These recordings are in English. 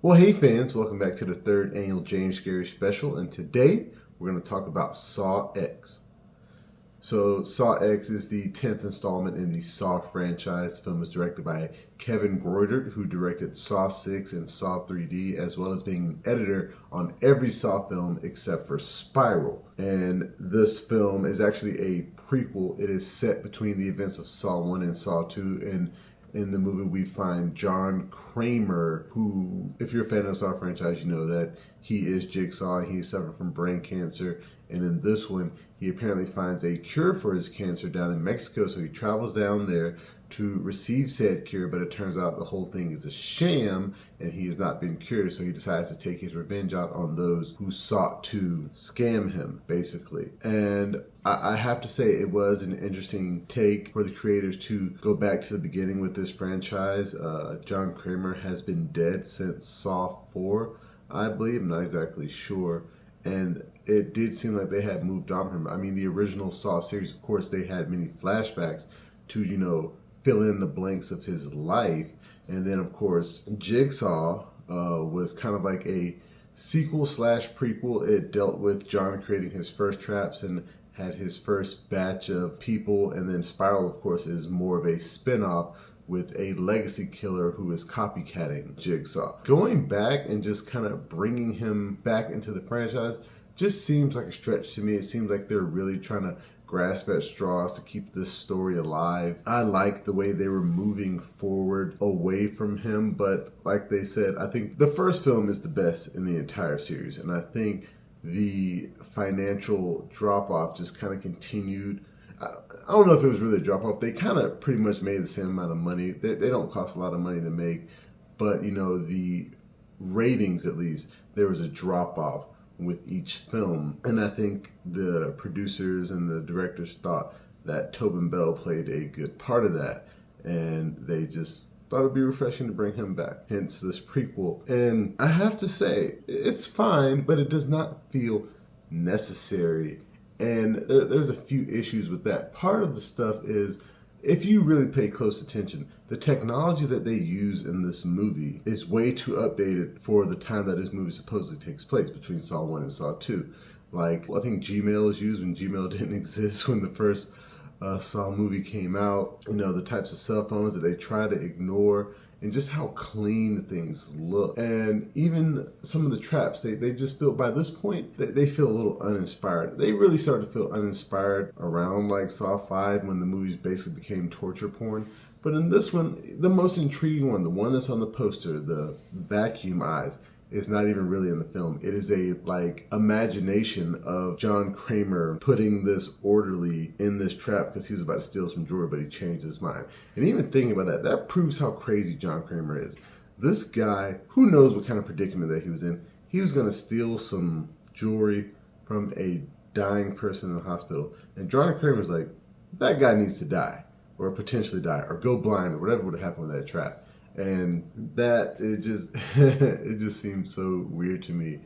Well, hey fans, welcome back to the third annual JanuScary Special, and today we're going to talk about Saw X. So, Saw X is the 10th installment in the Saw franchise. The film is directed by Kevin Greutert, who directed Saw 6 and Saw 3D, as well as being an editor on every Saw film except for Spiral. And this film is actually a prequel. It is set between the events of Saw 1 and Saw 2, and in the movie, we find John Kramer, who, if you're a fan of the Saw franchise, you know that he is Jigsaw. He suffered from brain cancer. And in this one, he apparently finds a cure for his cancer down in Mexico. So he travels down there to receive said cure, but it turns out the whole thing is a sham and he has not been cured. So he decides to take his revenge out on those who sought to scam him, basically. And I have to say it was an interesting take for the creators to go back to the beginning with this franchise. John Kramer has been dead since Saw 4, I believe. I'm not exactly sure. And it did seem like they had moved on from him. I mean, the original Saw series, of course, they had many flashbacks to, fill in the blanks of his life. And then, of course, Jigsaw was kind of like a sequel slash prequel. It dealt with John creating his first traps and had his first batch of people. And then Spiral, of course, is more of a spinoff with a legacy killer who is copycatting Jigsaw. Going back and just kind of bringing him back into the franchise just seems like a stretch to me. It seems like they're really trying to grasp at straws to keep this story alive. I like the way they were moving forward away from him, but like they said, I think the first film is the best in the entire series, and I think the financial drop-off just kind of continued. I don't know if it was really a drop-off. They kind of pretty much made the same amount of money. They don't cost a lot of money to make, but the ratings, at least, there was a drop-off with each film. And I think the producers and the directors thought that Tobin played a good part of that, and they just thought it'd be refreshing to bring him back, hence this prequel. And I have to say, it's fine, but it does not feel necessary. And there's a few issues with that. Part of the stuff is, if you really pay close attention, the technology that they use in this movie is way too updated for the time that this movie supposedly takes place, between Saw 1 and Saw 2. Like, I think Gmail is used when Gmail didn't exist when the first Saw movie came out. The types of cell phones that they try to ignore, and just how clean things look. And even some of the traps, they just feel, by this point, they feel a little uninspired. They really started to feel uninspired around like Saw 5, when the movies basically became torture porn. But in this one, the most intriguing one, the one that's on the poster, the vacuum eyes, is not even really in the film. It is a imagination of John Kramer putting this orderly in this trap because he was about to steal some jewelry, but he changed his mind. And even thinking about that proves how crazy John Kramer is. This guy, who knows what kind of predicament that he was in, he was going to steal some jewelry from a dying person in the hospital. And John Kramer's like, that guy needs to die, or potentially die, or go blind, or whatever would have happened with that trap. And that, it just seems so weird to me.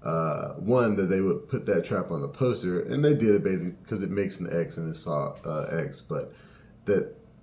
One, that they would put that trap on the poster, and they did it because it makes an X and it saw X, but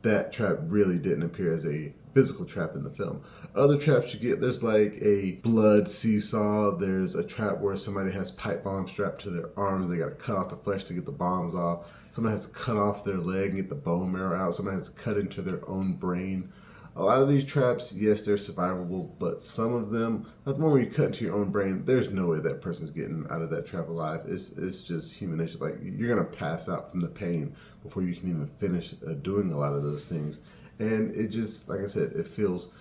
that trap really didn't appear as a physical trap in the film. Other traps you get, there's like a blood seesaw. There's a trap where somebody has pipe bombs strapped to their arms. They got to cut off the flesh to get the bombs off. Somebody has to cut off their leg and get the bone marrow out. Somebody has to cut into their own brain. A lot of these traps, yes, they're survivable, but some of them, like the one where you cut into your own brain, there's no way that person's getting out of that trap alive. It's just human nature. Like, you're going to pass out from the pain before you can even finish doing a lot of those things. And it just, like I said, it feels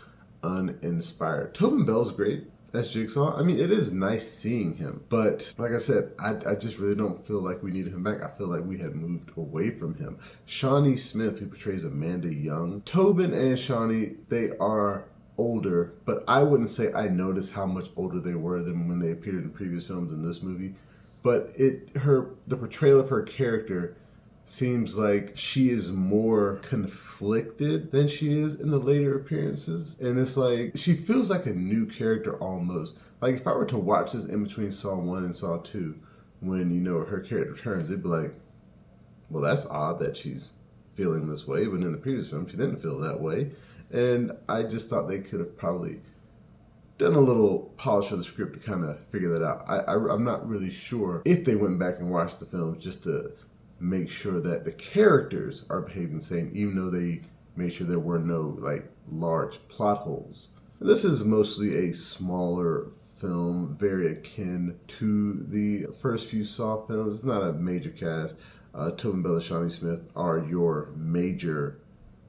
uninspired. Tobin Bell's great as Jigsaw. I mean, it is nice seeing him, but like I said, I just really don't feel like we needed him back. I feel like we had moved away from him. Shawnee Smith, who portrays Amanda Young, Tobin and Shawnee, they are older, but I wouldn't say I noticed how much older they were than when they appeared in previous films in this movie. But the portrayal of her character seems like she is more conflicted than she is in the later appearances. And it's like, she feels like a new character almost. Like, if I were to watch this in between Saw 1 and Saw 2, when, her character turns, it'd be like, well, that's odd that she's feeling this way, but in the previous film, she didn't feel that way. And I just thought they could have probably done a little polish of the script to kind of figure that out. I'm not really sure if they went back and watched the films just to make sure that the characters are behaving the same, even though they made sure there were no like large plot holes. This is mostly a smaller film, very akin to the first few Saw films. It's not a major cast. Tobin and Shawnee Smith are your major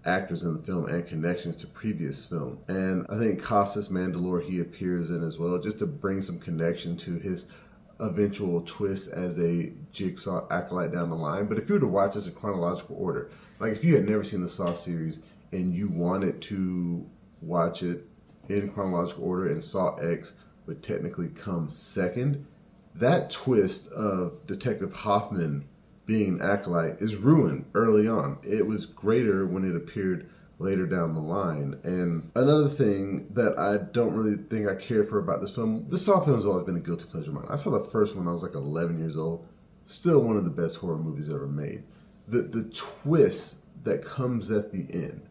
actors in the film and connections to previous film. And I think Costas Mandylor he appears in as well, just to bring some connection to his eventual twist as a Jigsaw acolyte down the line. But if you were to watch this in chronological order, like if you had never seen the Saw series and you wanted to watch it in chronological order and Saw X would technically come second, that twist of Detective Hoffman being an acolyte is ruined early on. It was greater when it appeared later down the line. And another thing that I don't really think I cared for about this film, the Saw film has always been a guilty pleasure of mine. I saw the first one when I was like 11 years old. Still one of the best horror movies ever made. The twist that comes at the end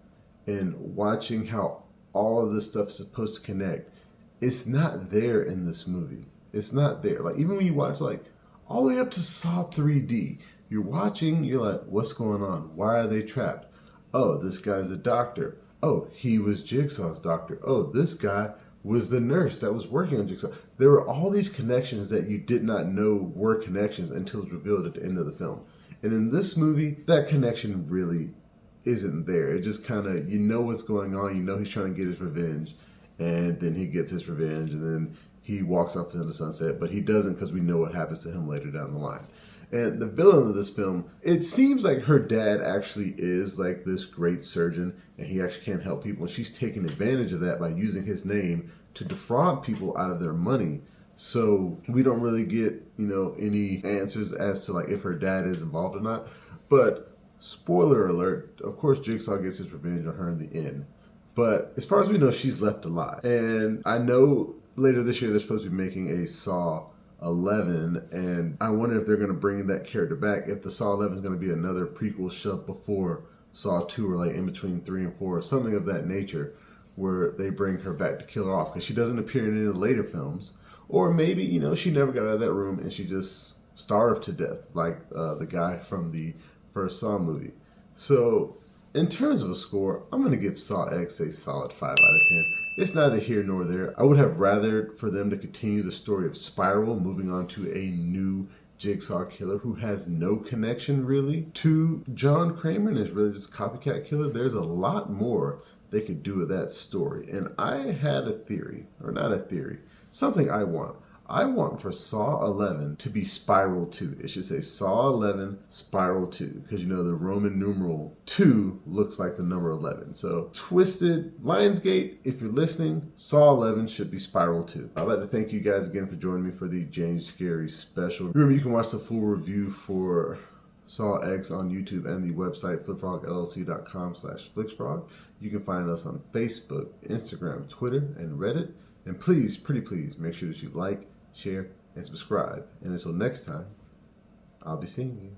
and watching how all of this stuff is supposed to connect, it's not there in this movie. It's not there. Like even when you watch like all the way up to Saw 3D, you're watching, you're like, what's going on? Why are they trapped? Oh, this guy's a doctor. Oh, he was Jigsaw's doctor. Oh, this guy was the nurse that was working on Jigsaw. There were all these connections that you did not know were connections until it's revealed at the end of the film. And in this movie, that connection really isn't there. It just kind of, you know what's going on. You know he's trying to get his revenge. And then he gets his revenge. And then he walks off into the sunset. But he doesn't because we know what happens to him later down the line. And the villain of this film, it seems like her dad actually is like this great surgeon and he actually can't help people. And she's taking advantage of that by using his name to defraud people out of their money. So we don't really get, any answers as to like if her dad is involved or not. But spoiler alert, of course Jigsaw gets his revenge on her in the end. But as far as we know, she's left alive. And I know later this year they're supposed to be making a Saw 11, and I wonder if they're going to bring that character back, if the Saw 11 is going to be another prequel shoved before Saw 2 or like in between 3 and 4 or something of that nature, where they bring her back to kill her off because she doesn't appear in any of the later films. Or maybe, she never got out of that room and she just starved to death like the guy from the first Saw movie. So in terms of a score, I'm going to give Saw X a solid 5 out of 10. It's neither here nor there. I would have rather for them to continue the story of Spiral, moving on to a new Jigsaw killer who has no connection really to John Kramer and is really just a copycat killer. There's a lot more they could do with that story. And I had a theory, or not a theory, something I want. I want for Saw 11 to be Spiral 2. It should say Saw 11 Spiral 2 because the Roman numeral 2 looks like the number 11. So Twisted Lionsgate, if you're listening, Saw 11 should be Spiral 2. I'd like to thank you guys again for joining me for the JanuScary Special. Remember, you can watch the full review for Saw X on YouTube and the website flipfrogllc.com/flixfrog. You can find us on Facebook, Instagram, Twitter, and Reddit. And please, pretty please, make sure that you like, share, and subscribe. And until next time, I'll be seeing you.